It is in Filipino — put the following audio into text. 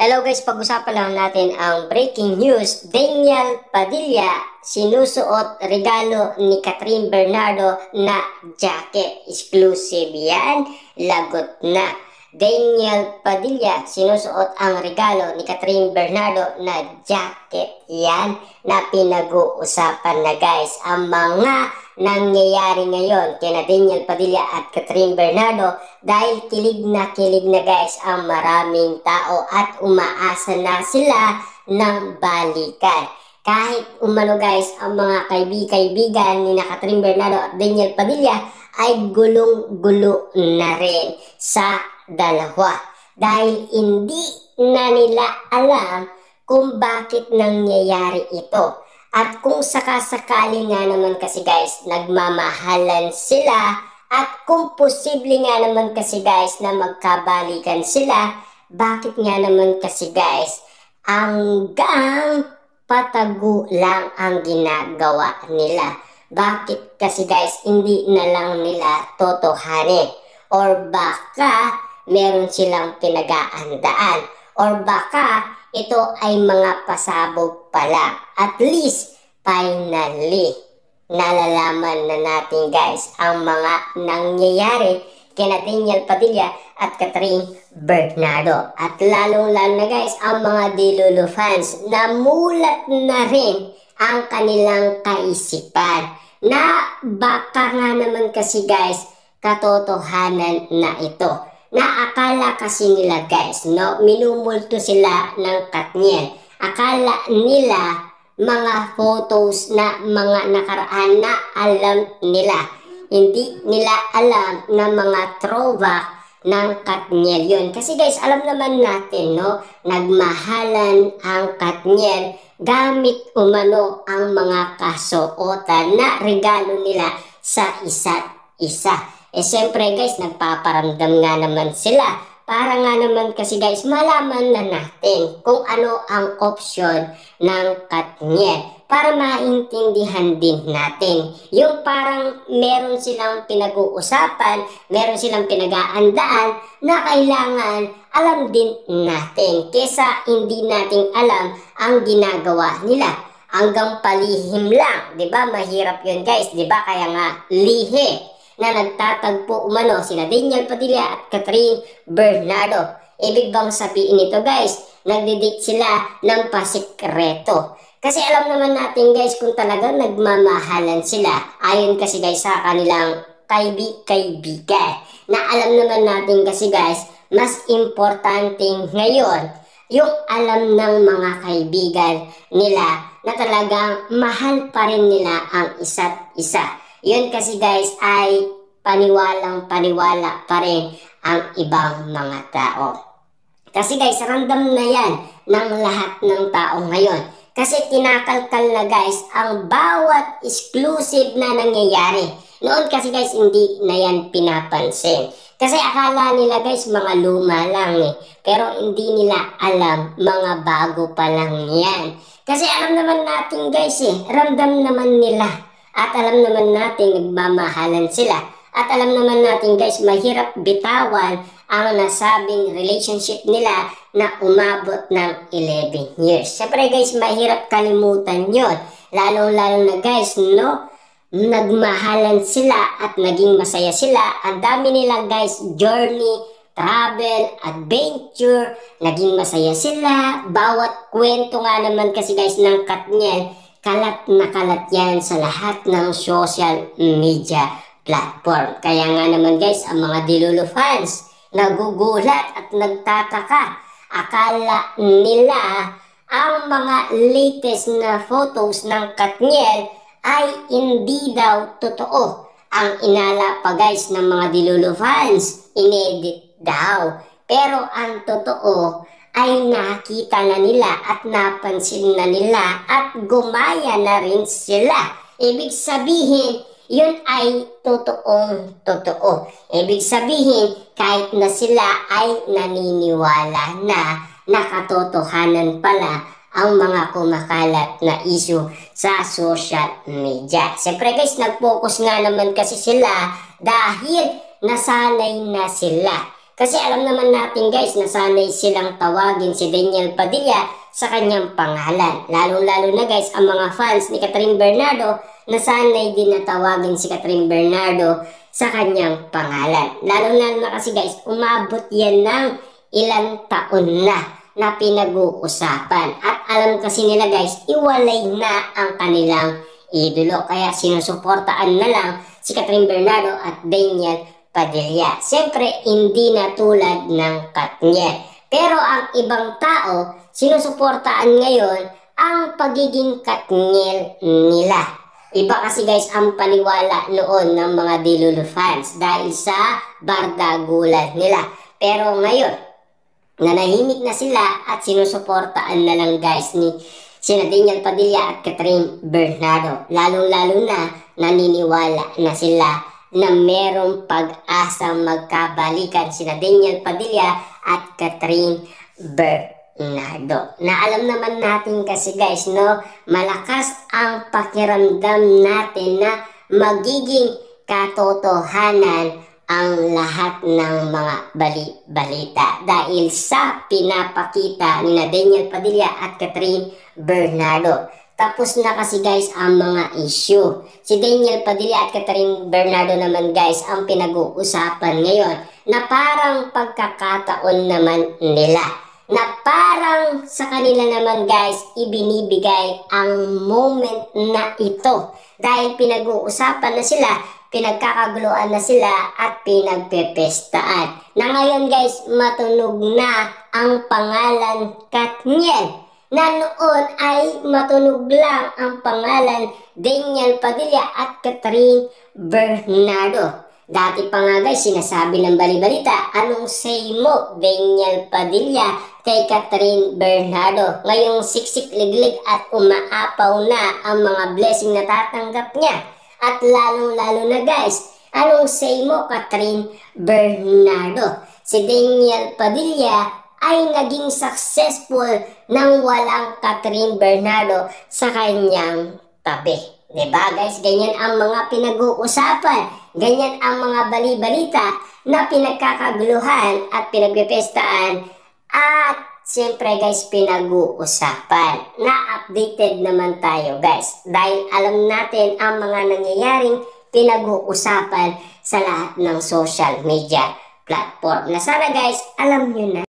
Hello guys, pag-usapan lang natin ang breaking news. Daniel Padilla sinusuot regalo ni Catherine Bernardo na jacket. Exclusive yan, lagot na. Daniel Padilla sinusuot ang regalo ni Catherine Bernardo na jacket. Yan na pinag-uusapan na guys. Ang mga nangyayari ngayon kina Daniel Padilla at Catherine Bernardo dahil kilig na guys ang maraming tao at umaasa na sila ng balikan. Kahit umano guys ang mga kaibigan ni Catherine Bernardo at Daniel Padilla ay gulong-gulo na rin sa dalawa. Dahil hindi na nila alam kung bakit nangyayari ito. At kung sakasakali nga naman kasi guys, nagmamahalan sila at kung posible nga naman kasi guys na magkabalikan sila, bakit nga naman kasi guys, hanggang patago lang ang ginagawa nila. Bakit kasi guys, hindi na lang nila totohanin? Or baka meron silang pinag-aandaan? Or baka ito ay mga pasabog pala. At least, finally, nalalaman na natin guys ang mga nangyayari kina Daniel Padilla at Catherine Bernardo. At lalong-lalo na guys, ang mga Dilolo fans, namulat na rin ang kanilang kaisipan na baka nga naman kasi guys, katotohanan na ito. Na akala kasi nila guys, no, minumulto sila ng Katniel. Akala nila mga photos na mga nakaraan na alam nila. Hindi nila alam na mga throwback ng Katniel yun. Kasi guys, alam naman natin, no, nagmahalan ang Katniel gamit umano ang mga kasuotan na regalo nila sa isa't isa. Eh siyempre guys, nagpaparamdam nga naman sila para nga naman kasi guys malaman na natin kung ano ang option ng Katniel para maintindihan din natin. Yung parang meron silang pinag-uusapan, meron silang pinag-aandaan na kailangan alam din natin kesa hindi natin alam ang ginagawa nila. Hanggang palihim lang, 'di ba? Mahirap 'yun guys, 'di ba? Kaya nga lihi na nagtatagpo umano sina Daniel Padilla at Catherine Bernardo. Ibig bang sabihin nito guys, nagdidate sila ng pasikreto. Kasi alam naman natin guys kung talagang nagmamahalan sila. Ayon kasi guys sa kanilang kaibigan. Na alam naman natin kasi guys, mas importante ngayon yung alam ng mga kaibigan nila na talagang mahal pa rin nila ang isa't isa. Yun kasi guys ay paniwalang-paniwala pa rin ang ibang mga tao. Kasi guys, ramdam na yan ng lahat ng tao ngayon. Kasi kinakalkal na guys ang bawat exclusive na nangyayari. Noon kasi guys, hindi na yan pinapansin. Kasi akala nila guys mga luma lang eh. Pero hindi nila alam mga bago pa lang yan. Kasi alam naman natin guys eh, ramdam naman nila. At alam naman natin nagmamahalan sila. At alam naman natin guys, mahirap bitawan ang nasabing relationship nila na umabot ng 11 years. Siyempre guys, mahirap kalimutan yon. Lalong-lalo na guys, no? Nagmahalan sila at naging masaya sila. Ang dami nila guys, journey, travel, adventure. Naging masaya sila. Bawat kwento nga naman kasi guys ng Katniel, kalat na kalat yan sa lahat ng social media platform. Kaya nga naman guys, ang mga Dilolo fans nagugulat at nagtataka. Akala nila ang mga latest na photos ng Katniel ay hindi daw totoo. Ang inala pa guys ng mga Dilolo fans, inedit daw. Pero ang totoo ay nakita na nila at napansin na nila at gumaya na rin sila. Ibig sabihin, yun ay totoong totoo. Ibig sabihin, kahit na sila ay naniniwala na nakatotohanan pala ang mga kumakalat na issue sa social media. Siyempre guys, nag-focus nga naman kasi sila dahil nasanay na sila. Kasi alam naman natin guys na sanay silang tawagin si Daniel Padilla sa kanyang pangalan. Lalong-lalo na guys ang mga fans ni Catherine Bernardo na sanay din na tawagin si Catherine Bernardo sa kanyang pangalan. Lalong-lalo na kasi guys umabot yan ng ilang taon na pinag-uusapan. At alam kasi nila guys, iwalay na ang kanilang idolo. Kaya sinusuportaan na lang si Catherine Bernardo at Daniel Padilla. Siyempre, hindi na tulad ng Katniel. Pero ang ibang tao, sinusuportaan ngayon ang pagiging Katniel nila. Iba kasi guys ang paniwala noon ng mga Delulu fans dahil sa bardagulan nila. Pero ngayon, nanahimik na sila at sinusuportaan na lang guys ni sina Daniel Padilla at Catherine Bernardo. Lalong-lalo na naniniwala na sila na merong pag-asang magkabalikan sina Daniel Padilla at Catherine Bernardo. Na alam naman natin kasi guys, no, malakas ang pakiramdam natin na magiging katotohanan ang lahat ng mga balita dahil sa pinapakita ni Daniel Padilla at Catherine Bernardo. Tapos na kasi guys ang mga issue. Si Daniel Padilla at Catherine Bernardo naman guys ang pinag-uusapan ngayon na parang pagkakataon naman nila. Na parang sa kanila naman guys ibinibigay ang moment na ito. Dahil pinag-uusapan na sila, pinagkakaguluhan na sila at pinagpepestaan. Na ngayon guys matunog na ang pangalan Katniel. Na noon ay matunog lang ang pangalan Daniel Padilla at Catherine Bernardo. Dati pa nga guys sinasabi ng balibalita, anong say mo Daniel Padilla kay Catherine Bernardo? Ngayong siksik liglig at umaapaw na ang mga blessing na tatanggap niya. At lalong-lalo na guys, anong say mo Catherine Bernardo? Si Daniel Padilla ay naging successful nang walang Catherine Bernardo sa kanyang tabi. Diba guys? Ganyan ang mga pinag-uusapan. Ganyan ang mga bali-balita na pinagkakaguluhan at pinagpipestaan. At siyempre guys, pinag-uusapan. Na-updated naman tayo guys. Dahil alam natin ang mga nangyayaring pinag-uusapan sa lahat ng social media platform. Na sana guys, alam nyo na.